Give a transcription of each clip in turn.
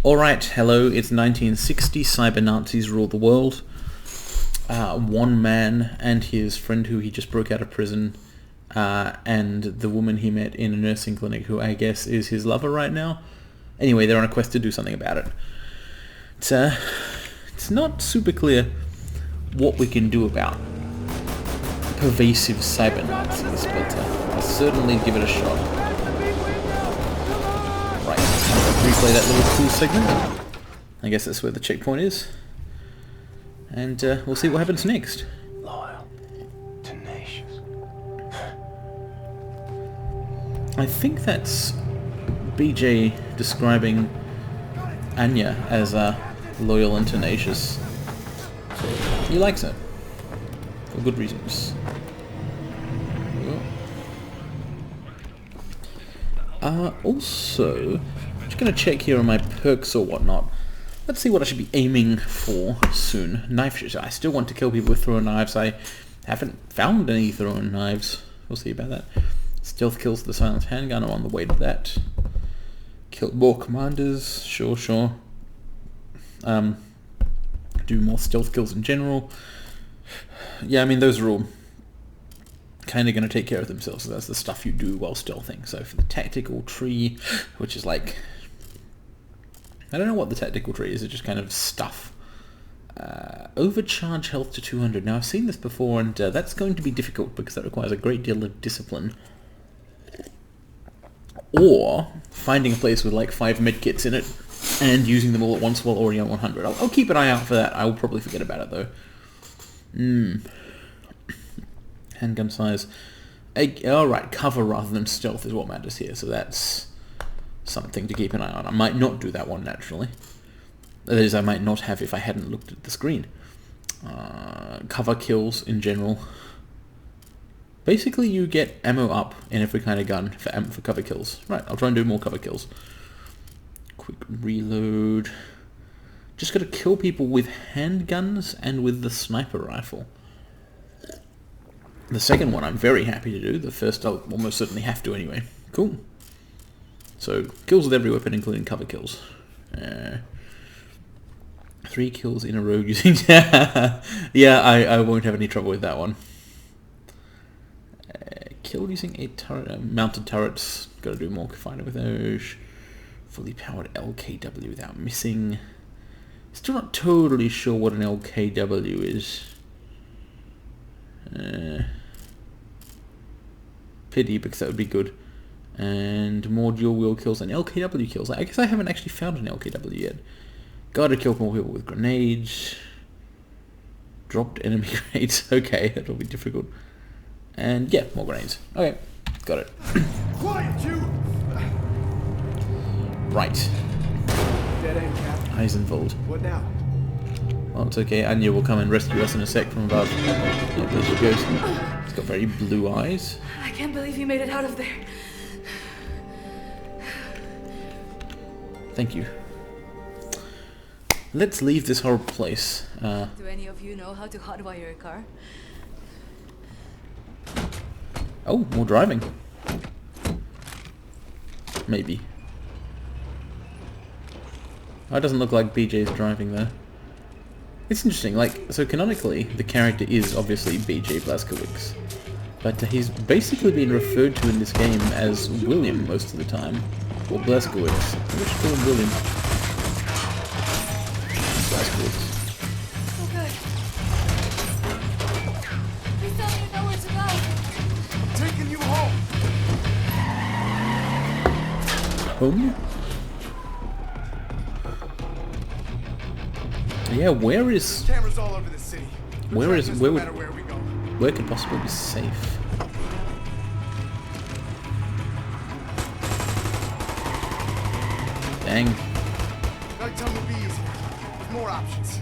Alright, hello, it's 1960, cyber Nazis rule the world. One man and his friend who he just broke out of prison, and the woman he met in a nursing clinic who I guess is his lover right now. Anyway, they're on a quest to do something about it. It's not super clear what we can do about pervasive cyber Nazis, but I'll certainly give it a shot. Right, replay that little cool segment. I guess that's where the checkpoint is. And we'll see what happens next. Loyal. Tenacious. I think that's BJ describing Anya as loyal and tenacious. He likes her. For good reasons. Also, I'm just going to check here on my perks or whatnot. Let's see what I should be aiming for soon. Knife shooters. I still want to kill people with throwing knives. I haven't found any throwing knives. We'll see about that. Stealth kills the silenced handgun. I'm on the way to that. Kill more commanders. Sure. Do more stealth kills in general. Yeah, I mean, those are all kind of going to take care of themselves. So that's the stuff you do while stealthing. So for the tactical tree, which is like... I don't know what the tactical tree is. It's just kind of stuff. Overcharge health to 200. Now, I've seen this before, and that's going to be difficult because that requires a great deal of discipline. Or finding a place with like 5 medkits in it and using them all at once while already on 100. I'll keep an eye out for that. I will probably forget about it, though. Handgun size. Alright, cover rather than stealth is what matters here, so that's something to keep an eye on. I might not do that one naturally. That is, I might not have if I hadn't looked at the screen. Cover kills in general. Basically, you get ammo up in every kind of gun for cover kills. Right, I'll try and do more cover kills. Quick reload. Just gotta kill people with handguns and with the sniper rifle. The second one I'm very happy to do. The first I'll almost certainly have to anyway. Cool. So, kills with every weapon, including cover kills. 3 kills in a row using... yeah, I won't have any trouble with that one. Killed using 8 turret, mounted turrets. Gotta do more fighting with those. Fully powered LKW without missing. Still not totally sure what an LKW is. Pity, because that would be good. And more dual wheel kills and LKW kills. I guess I haven't actually found an LKW yet. Gotta kill more people with grenades. Dropped enemy grenades. Okay, that'll be difficult. And yeah, more grenades. Okay, got it. Quiet, you! Right. Dead end, Cap. Eyes involved. What now? Oh, it's okay. Anya will come and rescue us in a sec from above. Yeah, there she goes. It's got very blue eyes. I can't believe you made it out of there. Thank you. Let's leave this horrible place. Do any of you know how to hotwire a car? Oh, more driving. Maybe. Oh, it doesn't look like BJ's driving though. It's interesting, like, so canonically, the character is obviously BJ Blazkowicz. But he's basically been referred to in this game as William most of the time. Or Blazkowicz. I wish call him William. Blazkowicz. Okay. Please tell me you know where to go. I'm taking you home! Home? Yeah, where is... Cameras all over the city. Where is... No matter where we go. Where could possibly be safe? Dang. Nighttime will be easier, with more options.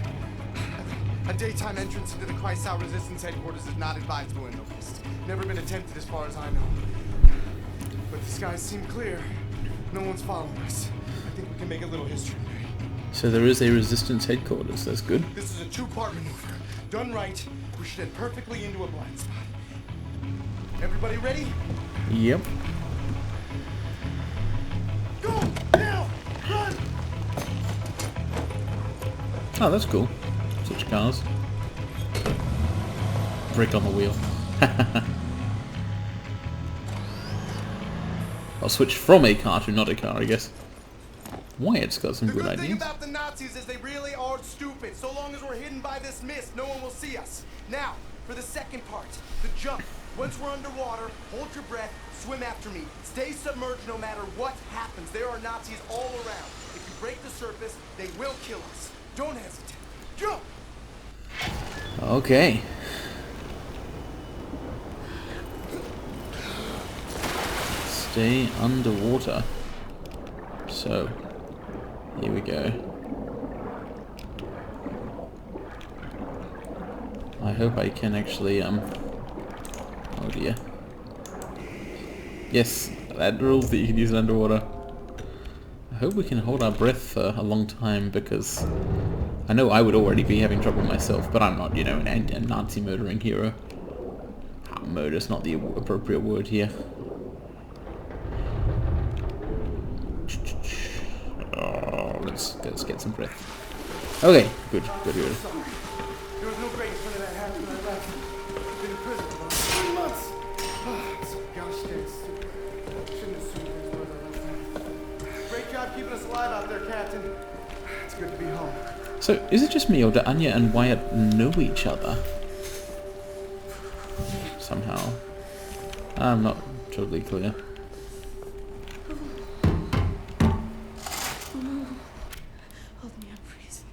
A daytime entrance into the Kreisau resistance headquarters is not advisable in Locust. Never been attempted as far as I know. But the skies seem clear. No one's following us. I think we can make a little history. So there is a resistance headquarters, that's good. This is a 2-part maneuver. Done right, we should head perfectly into a blind spot. Everybody ready? Yep. Go! Now! Run! Oh, that's cool. Switch cars. Brake on the wheel. I'll switch from a car to not a car, I guess. Wyatt's got some The good good thing ideas. about the Nazis is they really are stupid. So long as we're hidden by this mist, no one will see us. Now, for the second part, the jump. Once we're underwater, hold your breath, swim after me. Stay submerged no matter what happens. There are Nazis all around. If you break the surface, they will kill us. Don't hesitate. Jump! Okay. Stay underwater. So, here we go. I hope I can actually, oh dear. Yes, that rules that you can use it underwater. I hope we can hold our breath for a long time, because I know I would already be having trouble myself, but I'm not, you know, a Nazi murdering hero. Murder's not the appropriate word here. Oh, let's get some breath. Okay, good. There was no break for that happened when I left. Been in prison for 3 months. So gosh dang stupid. Shouldn't have assumed things were that last. Great job keeping us alive out there, Captain. It's good to be home. So, is it just me, or do Anya and Wyatt know each other? Somehow. I'm not totally clear. Hold me, I'm freezing.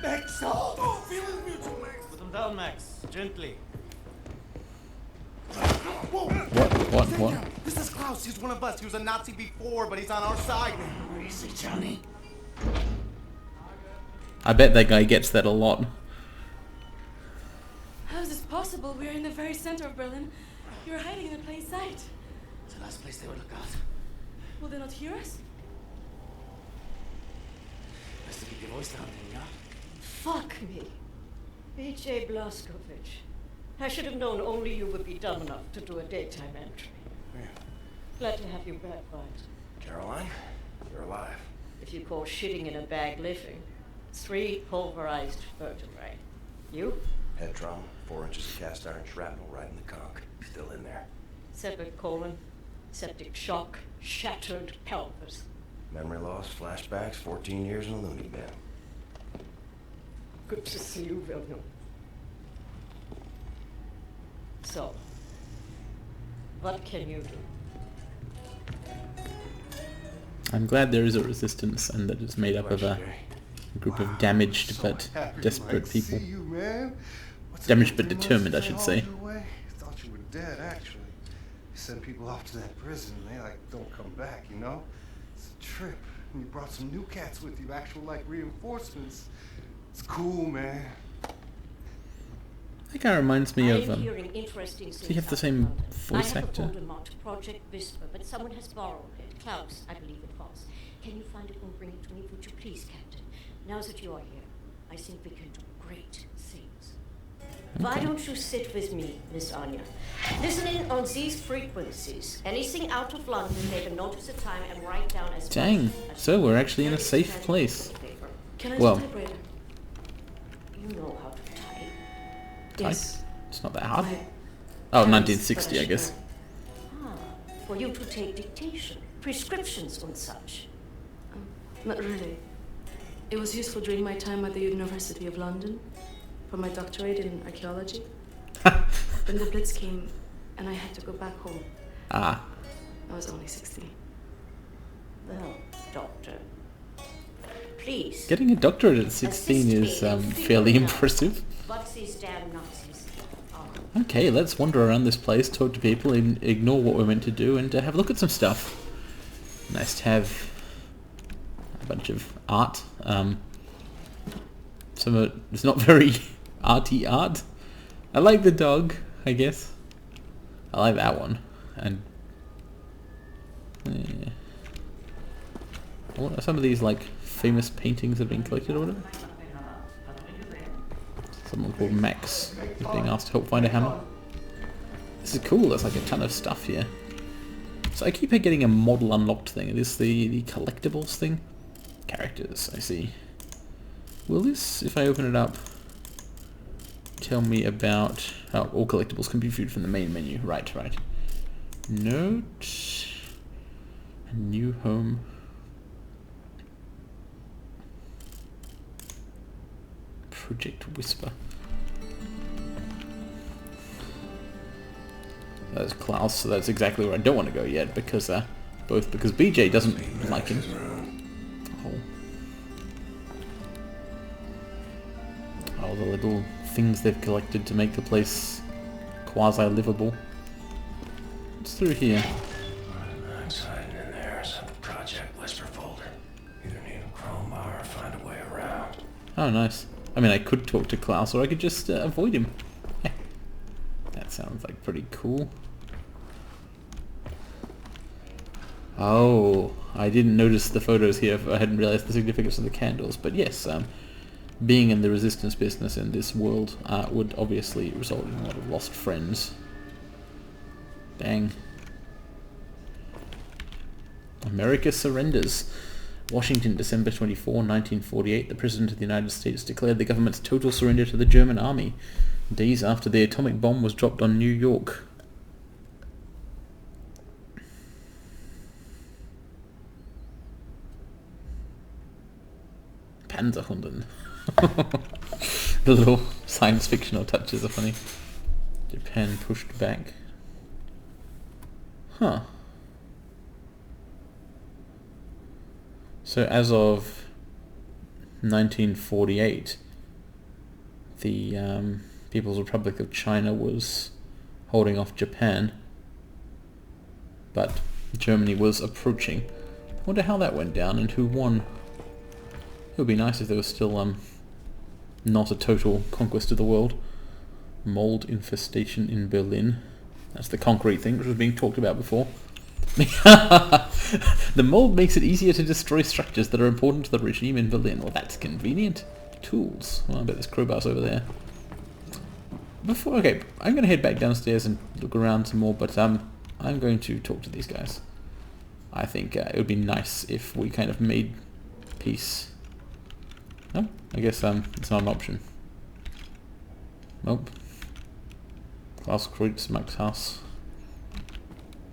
Max! Oh, feeling mutual, Max! Put them down, Max. Gently. Whoa! What? This is Klaus. He's one of us. He was a Nazi before, but he's on our side now. Where is he, Johnny? I bet that guy gets that a lot. How is this possible? We're in the very center of Berlin. You're hiding in plain sight. It's the last place they would look out. Will they not hear us? Best to keep your voice down, then, yeah? Fuck me. B.J. Blazkowicz. I should have known only you would be dumb enough to do a daytime entry. Yeah. Glad to have you back, White. Caroline, you're alive. If you call shitting in a bag living, 3 pulverized vertebrae. You? Head trauma, 4 inches of cast iron shrapnel right in the conch. Still in there. Severed colon, septic shock, shattered pelvis. Memory loss, flashbacks, 14 years in a loony bin. Good to see you, William. So, what can you do? I'm glad there is a resistance and that it's made up of a group of damaged but desperate people. See you, man. What's Damaged it but been 3 determined, months I should since say. hauled you away? Thought you were dead, actually. You send people off to that prison, and they don't come back, you know? It's a trip. And you brought some new cats with you, actual reinforcements. It's cool, man. That guy reminds me of, I'm hearing interesting things. does he have the out same of London. voice I have actor? a folder marked Project Whisper, but someone has borrowed it. Klaus, I believe it was. Can you find it and bring it to me, would you please, Captain? Now that you are here, I think we can do great things. Why don't you sit with me, Miss Anya? Listen in on these frequencies. Anything out of London, make a note of the time and write down as Dang, much as so we're actually in a Very safe exciting place. paper. Can I Well. use a typewriter? You know how to type. Yes. It's not that hard. I- Oh, Thanks, 1960, I but guess. sure. For you to take dictation, prescriptions and such. Not really. It was useful during my time at the University of London for my doctorate in archaeology. Then the Blitz came and I had to go back home. Ah, I was only 16. Well, doctor, please. getting a doctorate at 16 is fairly impressive. What these damn Nazis are. Okay, let's wander around this place, talk to people, and ignore what we're meant to do, and have a look at some stuff. Nice to have a bunch of art. Some of it's not very arty art. I like the dog, I guess. I like that one, and yeah. What are some of these famous paintings that have been collected or whatever? Someone called Max is being asked to help find a hammer. This is cool, there's a ton of stuff here. So I keep getting a model unlocked thing. Is this the collectibles thing? Characters, I see. Will this, if I open it up, tell me about how all collectibles can be viewed from the main menu? Right. Note. A new home. Project Whisper. That's Klaus, so that's exactly where I don't want to go yet, because because BJ doesn't like him. Oh, the little things they've collected to make the place quasi-livable. What's through here? Max hiding in there is a Project Whisper folder. Either need a crowbar or find a way around. Oh, nice. I mean, I could talk to Klaus, or I could just avoid him. That sounds like pretty cool. Oh, I didn't notice the photos here. I hadn't realized the significance of the candles. But yes, being in the resistance business in this world would obviously result in a lot of lost friends. Dang. America surrenders. Washington, December 24, 1948. The President of the United States declared the government's total surrender to the German army, days after the atomic bomb was dropped on New York. Panzerhunden. The little science fictional touches are funny. Japan pushed back. Huh. So as of 1948, the People's Republic of China was holding off Japan, but Germany was approaching. I wonder how that went down and who won. It would be nice if there was still not a total conquest of the world. Mold infestation in Berlin. That's the concrete thing which was being talked about before. The mold makes it easier to destroy structures that are important to the regime in Berlin. Well, that's convenient. Tools. Well, I bet there's crowbars over there. Okay, I'm going to head back downstairs and look around some more, but I'm going to talk to these guys. I think it would be nice if we kind of made peace. No? I guess it's not an option. Nope. Klaus Kreutz, Max house.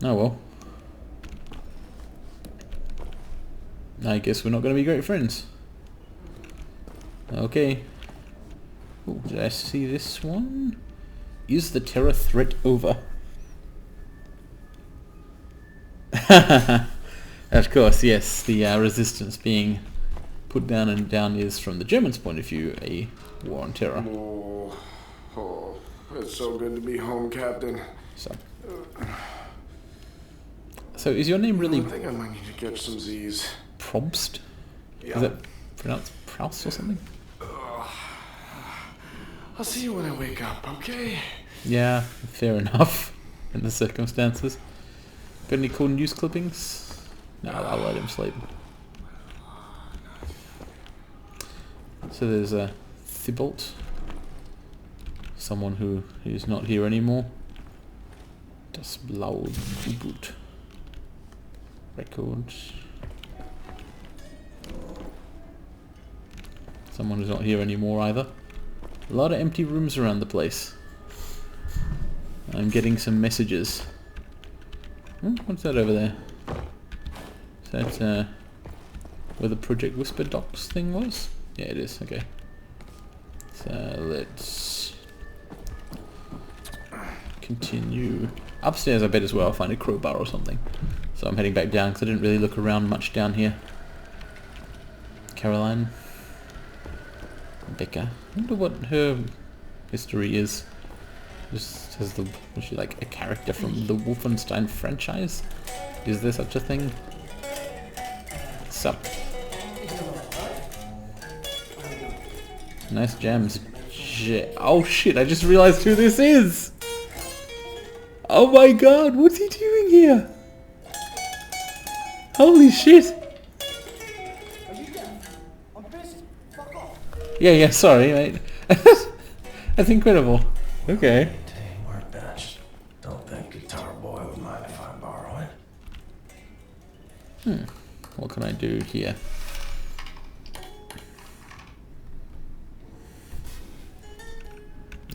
Oh well. I guess we're not going to be great friends. Okay. Oh, did I see this one? Is the terror threat over? Of course, yes. The resistance being put down and down is, from the Germans' point of view, a war on terror. Oh, it's so good to be home, Captain. So is your name really... I think I might need to catch some Z's. Probst? Yeah. Is it pronounced Proust or something? I'll see you when I wake up, okay? Yeah, fair enough in the circumstances. Got any cool news clippings? No, I'll let him sleep. So there's a Thibault, someone who is not here anymore. Das blaue U-Boot. Record. Someone who's not here anymore either. A lot of empty rooms around the place. I'm getting some messages. What's that over there? Is that where the Project Whisper Docs thing was? Yeah, it is. Okay. So let's continue. Upstairs I bet as well I'll find a crowbar or something. So I'm heading back down because I didn't really look around much down here. Caroline. Becca. I wonder what her history is. Just as was she like a character from the Wolfenstein franchise? Is there such a thing? Sup? Nice gems. Oh shit, I just realized who this is! Oh my god, what's he doing here? Holy shit! Yeah, sorry, mate. That's incredible. Okay. Workbench. Don't think Guitar Boy would mind if I borrow it. What can I do here?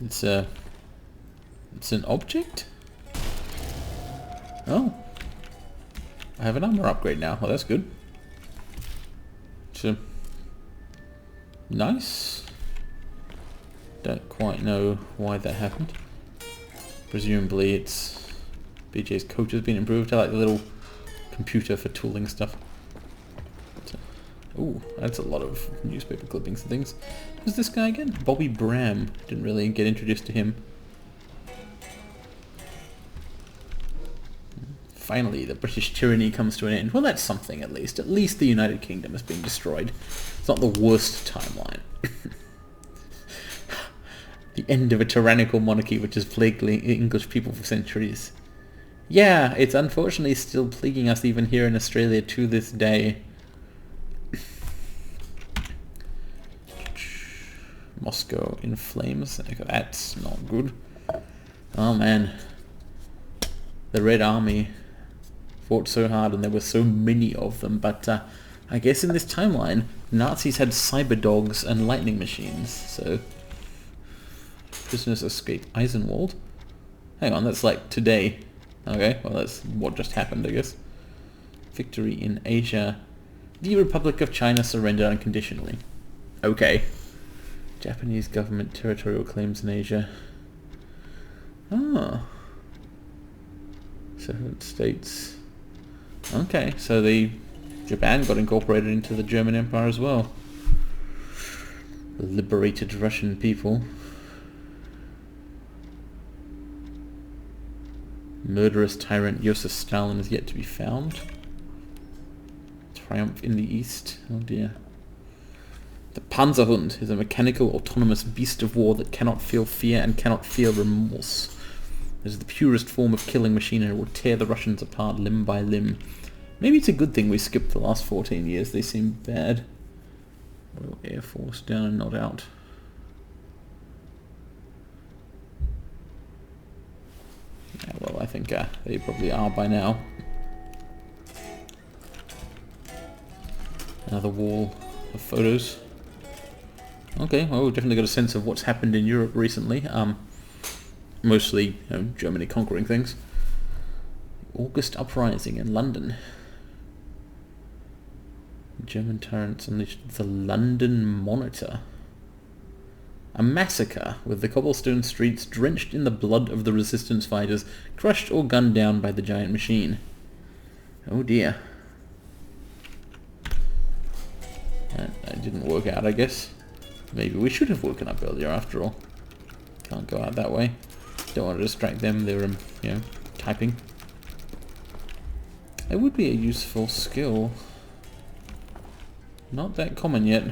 It's an object? Oh. I have an armor upgrade now. Well, that's good. So, nice. Don't quite know why that happened. Presumably it's BJ's coat has been improved. I like the little computer for tooling stuff. Ooh, that's a lot of newspaper clippings and things. Who's this guy again? Bobby Bram. Didn't really get introduced to him. Finally, the British tyranny comes to an end. Well, that's something at least. At least the United Kingdom has been destroyed. It's not the worst timeline. The end of a tyrannical monarchy which has plagued English people for centuries. Yeah, it's unfortunately still plaguing us even here in Australia to this day. Moscow in flames. That's not good. Oh man. The Red Army fought so hard and there were so many of them, but I guess in this timeline, Nazis had cyber dogs and lightning machines, so... Prisoners escape Eisenwald? Hang on, that's like today. Okay, well that's what just happened, I guess. Victory in Asia. The Republic of China surrendered unconditionally. Okay. Japanese government territorial claims in Asia. Ah. Separate states. Okay, so Japan got incorporated into the German Empire as well. The liberated Russian people. Murderous tyrant Joseph Stalin is yet to be found. Triumph in the East. Oh dear. The Panzerhund is a mechanical, autonomous beast of war that cannot feel fear and cannot feel remorse. It is the purest form of killing machine and it will tear the Russians apart limb by limb. Maybe it's a good thing we skipped the last 14 years. They seem bad. Royal Air Force down and not out. Yeah, well, I think they probably are by now. Another wall of photos. Okay, well, we've definitely got a sense of what's happened in Europe recently. Mostly, Germany conquering things. August uprising in London. German tyrants unleashed the London Monitor. A massacre, with the cobblestone streets drenched in the blood of the resistance fighters, crushed or gunned down by the giant machine. Oh dear. That didn't work out, I guess. Maybe we should have woken up earlier after all. Can't go out that way. Don't want to distract them, they're, typing. It would be a useful skill. Not that common yet.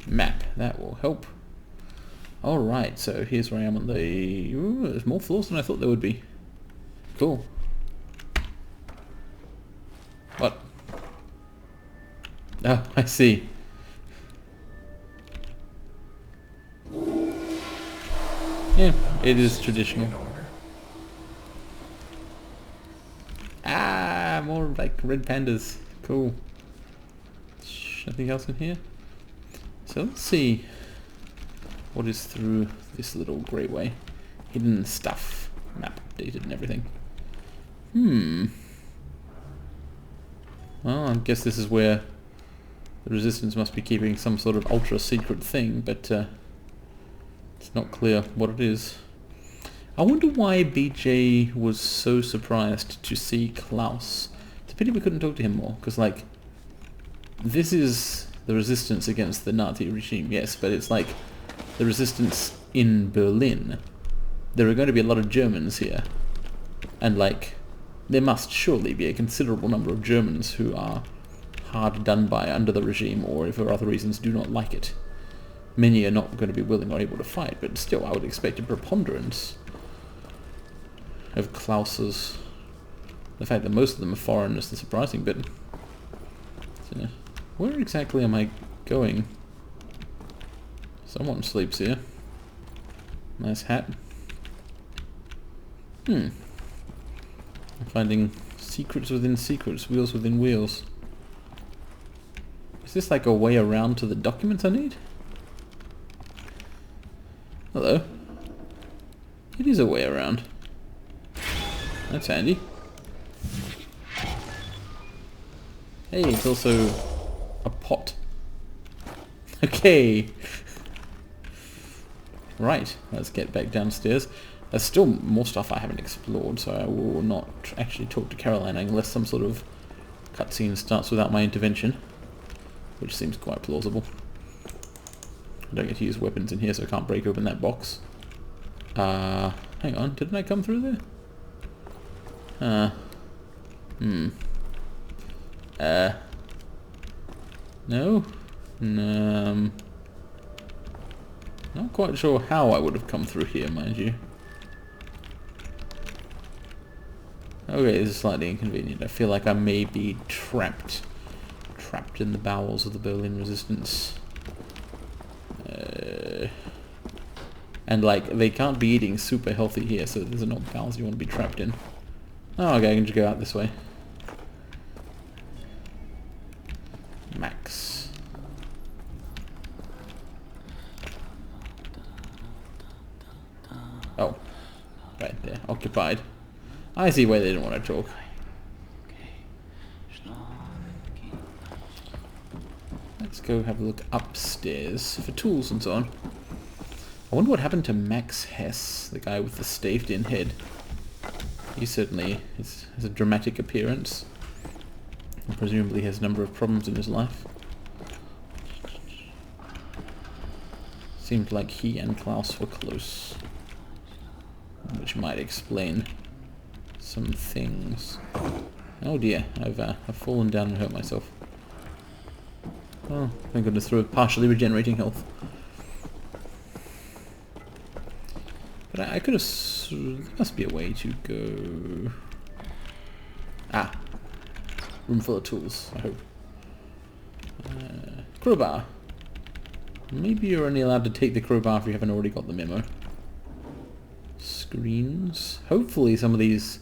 Map, that will help. Alright, so here's where I am on the... Ooh, there's more floors than I thought there would be. Cool. What? Oh, I see. Yeah, it is traditional. Ah, more like red pandas. Cool. Nothing else in here? So let's see what is through this little grey way. Hidden stuff. Map updated and everything. Well, I guess this is where the Resistance must be keeping some sort of ultra secret thing, but it's not clear what it is. I wonder why BJ was so surprised to see Klaus. It's a pity we couldn't talk to him more, because like, this is the resistance against the Nazi regime, yes, but it's like the resistance in Berlin. There are going to be a lot of Germans here, and like, there must surely be a considerable number of Germans who are hard done by under the regime, or if for other reasons do not like it. Many are not going to be willing or able to fight, but still I would expect a preponderance of Klaus's. The fact that most of them are foreign is the surprising bit. So, where exactly am I going? Someone sleeps here. Nice hat. I'm finding secrets within secrets, wheels within wheels. Is this like a way around to the documents I need? Hello. It is a way around. That's handy. Hey, it's also a pot. Okay. Right, let's get back downstairs. There's still more stuff I haven't explored, so I will not actually talk to Caroline unless some sort of cutscene starts without my intervention, which seems quite plausible. I don't get to use weapons in here, so I can't break open that box. Hang on, didn't I come through there? No? Not quite sure how I would have come through here, mind you. Okay, this is slightly inconvenient. I feel like I may be trapped in the bowels of the Berlin Resistance. And like, they can't be eating super healthy here, so these are not bowels you want to be trapped in. Oh, okay, I can just go out this way. Max. Oh, right there, occupied. I see why they didn't want to talk. Let's go have a look upstairs for tools and so on. I wonder what happened to Max Hess, the guy with the staved-in head. He certainly has a dramatic appearance. And presumably has a number of problems in his life. Seemed like he and Klaus were close. Which might explain some things. Oh dear, I've fallen down and hurt myself. Oh, thank goodness, through partially regenerating health. But I could have... there must be a way to go... Ah! Room full of tools, I hope. Crowbar. Maybe you're only allowed to take the crowbar if you haven't already got the memo. Screens. Hopefully some of these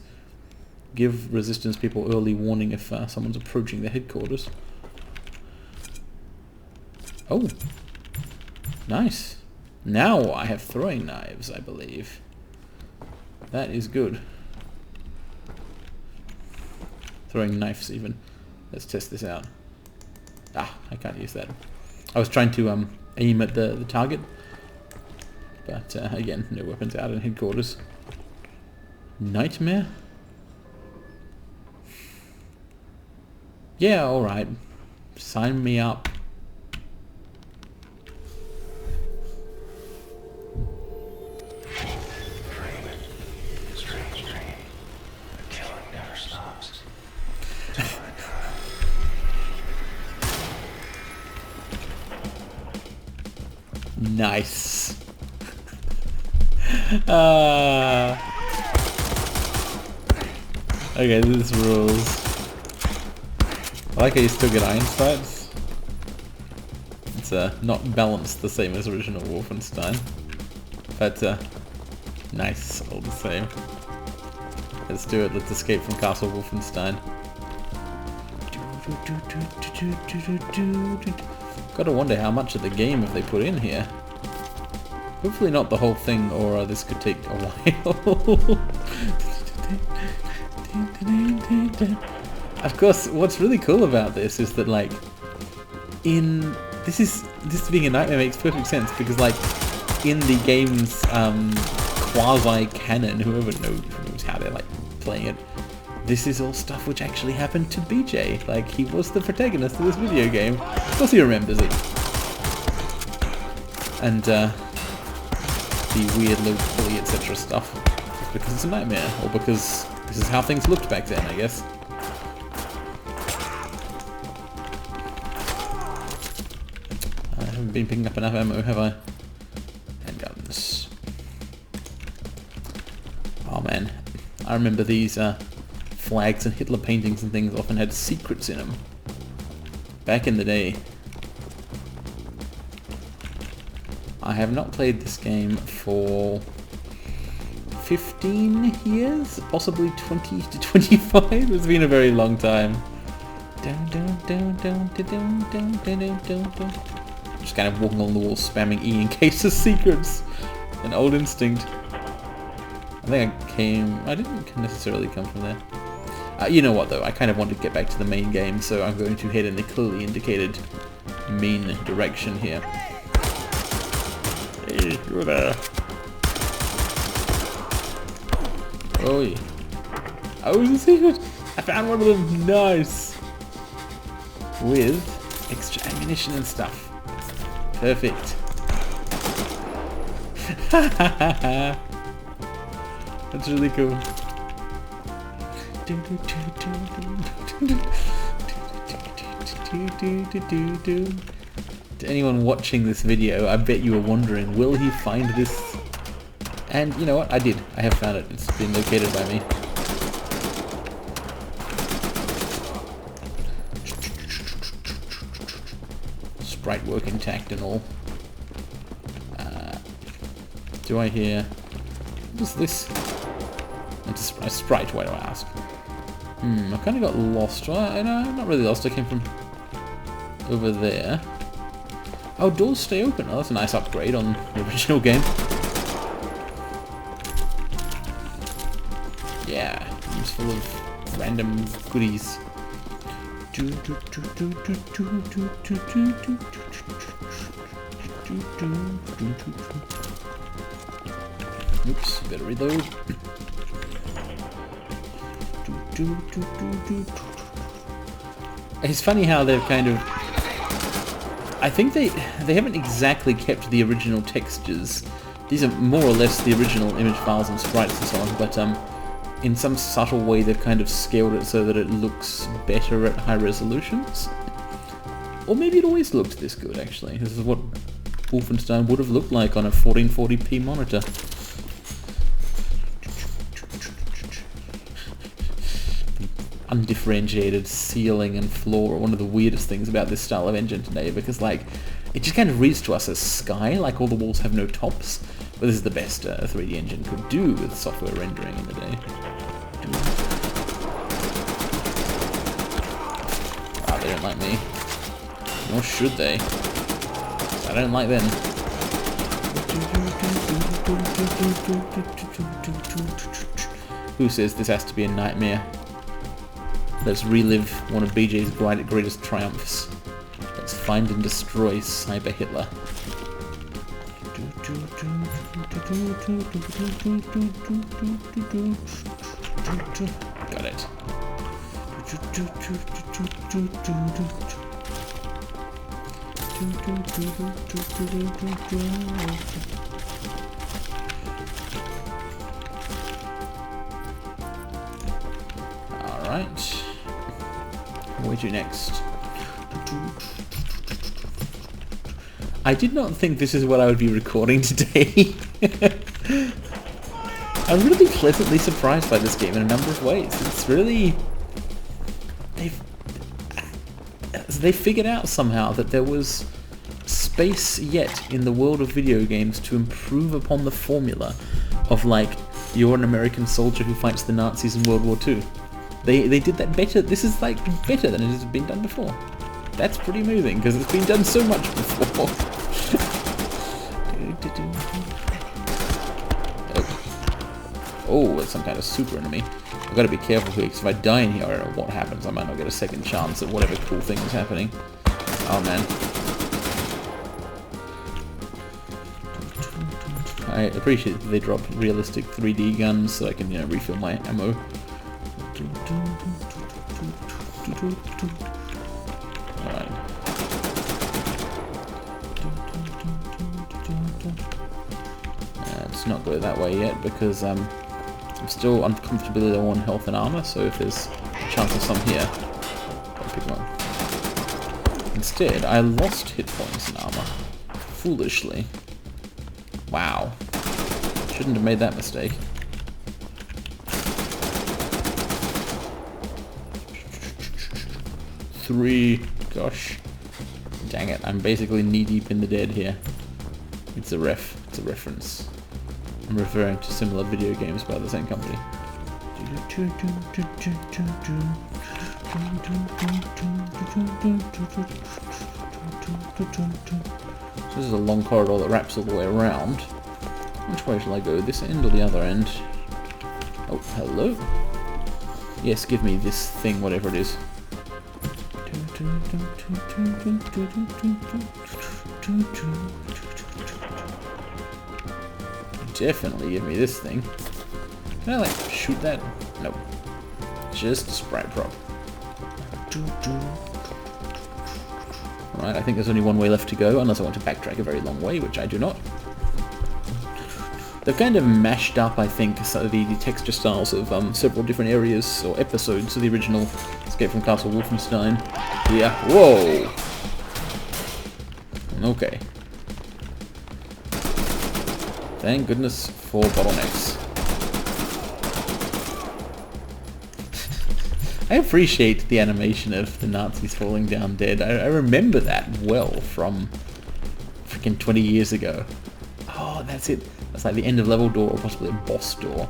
give resistance people early warning if someone's approaching their headquarters. Oh! Nice! Now I have throwing knives, I believe. That is good. Throwing knives, even. Let's test this out. Ah, I can't use that. I was trying to aim at the target, but again, no weapons out in headquarters. Nightmare? Yeah, alright. Sign me up. Nice. Okay, this rules. I like how you still get iron sights. It's not balanced the same as original Wolfenstein, but nice all the same. Let's do it. Let's escape from Castle Wolfenstein. Gotta wonder how much of the game have they put in here. Hopefully not the whole thing, or this could take a while. Of course, what's really cool about this is that, like, this being a nightmare makes perfect sense, because, like, in the game's quasi-canon, whoever knows how they're, like, playing it, this is all stuff which actually happened to BJ. Like, he was the protagonist of this video game. Of course he remembers it. And, the weird little pulley, etc. stuff. Just because it's a nightmare, or because this is how things looked back then, I guess. I haven't been picking up enough ammo, have I? Handguns. Oh man. I remember these, flags and Hitler paintings and things often had secrets in them. Back in the day. I have not played this game for 15 years, possibly 20 to 25. It's been a very long time. Just kind of walking along the wall spamming E in case of secrets. An old instinct. I think I didn't necessarily come from there. You know what though, I kind of want to get back to the main game, so I'm going to head in the clearly indicated main direction here. Hey, you're there. Oh yeah. Oh, it's a secret! I found one of them! Nice! With extra ammunition and stuff. Perfect. That's really cool. To anyone watching this video, I bet you were wondering, will he find this? And you know what? I did. I have found it. It's been located by me. Sprite work intact and all. Do I hear... What's this? It's a sprite, why do I ask? I kind of got lost. Well, no, not really lost. I came from over there. Oh, doors stay open. Oh, that's a nice upgrade on the original game. Yeah, it's full of random goodies. Oops, better reload. It's funny how they've kind of... I think they haven't exactly kept the original textures. These are more or less the original image files and sprites and so on, but in some subtle way they've kind of scaled it so that it looks better at high resolutions. Or maybe it always looked this good, actually. This is what Wolfenstein would have looked like on a 1440p monitor. Undifferentiated ceiling and floor are one of the weirdest things about this style of engine today, because like it just kind of reads to us as sky, like all the walls have no tops, but this is the best a 3D engine could do with software rendering in the day. Ah, they don't like me. Nor should they. I don't like them. Who says this has to be a nightmare? Let's relive one of BJ's greatest triumphs. Let's find and destroy Cyber Hitler. Got it. Alright. Where to next? I did not think this is what I would be recording today. I'm really pleasantly surprised by this game in a number of ways. It's really... They figured out somehow that there was space yet in the world of video games to improve upon the formula of, like, you're an American soldier who fights the Nazis in World War II. They did that better. This is like better than it has been done before. That's pretty amazing because it's been done so much before. Oh, it's some kind of super enemy. I've got to be careful here because if I die in here, I don't know what happens. I might not get a second chance at whatever cool thing is happening. Oh man. I appreciate that they drop realistic 3D guns so I can, you know, refill my ammo. Alright. Let's not go that way yet because I'm still uncomfortably low on health and armor, so if there's a chance of some here, I'll pick them up. Instead, I lost hit points and armor. Foolishly. Wow. Shouldn't have made that mistake. Three. Gosh. Dang it, I'm basically knee-deep in the dead here. It's a reference. I'm referring to similar video games by the same company. So this is a long corridor that wraps all the way around. Which way shall I go? This end or the other end? Oh, hello? Yes, give me this thing, whatever it is. Definitely give me this thing. Can I, like, shoot that? No. Just a sprite prop. Right, I think there's only one way left to go, unless I want to backtrack a very long way, which I do not. They've kind of mashed up, I think, so the texture styles of several different areas or episodes of the original Escape from Castle Wolfenstein. Yeah, whoa! Okay. Thank goodness for bottlenecks. I appreciate the animation of the Nazis falling down dead. I remember that well from freaking 20 years ago. Oh, that's it. That's like the end of level door or possibly a boss door.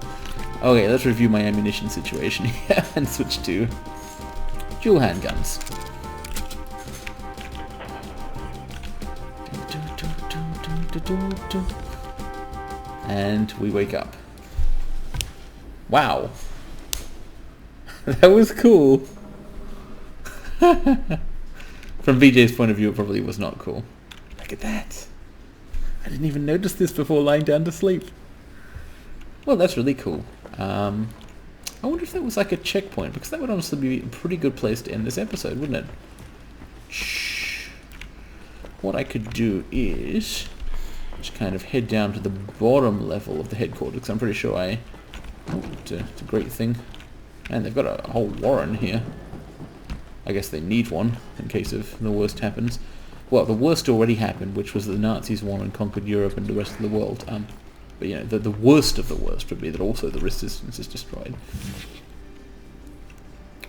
Okay, let's review my ammunition situation here and switch to dual handguns. And we wake up. Wow. That was cool. From VJ's point of view, it probably was not cool. Look at that. I didn't even notice this before lying down to sleep. Well, that's really cool. I wonder if that was like a checkpoint, because that would honestly be a pretty good place to end this episode, wouldn't it? Shh. What I could do is just kind of head down to the bottom level of the headquarters, because I'm pretty sure Oh, it's a great thing. And they've got a whole warren here. I guess they need one in case of the worst happens. Well, the worst already happened, which was the Nazis won and conquered Europe and the rest of the world. But you know, the worst of the worst would be that also the resistance is destroyed.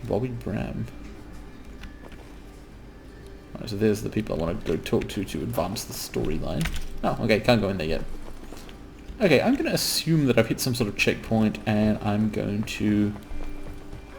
Bobby Bram. Right, so there's the people I want to go talk to advance the storyline. Oh, okay, can't go in there yet. Okay, I'm going to assume that I've hit some sort of checkpoint, and I'm going to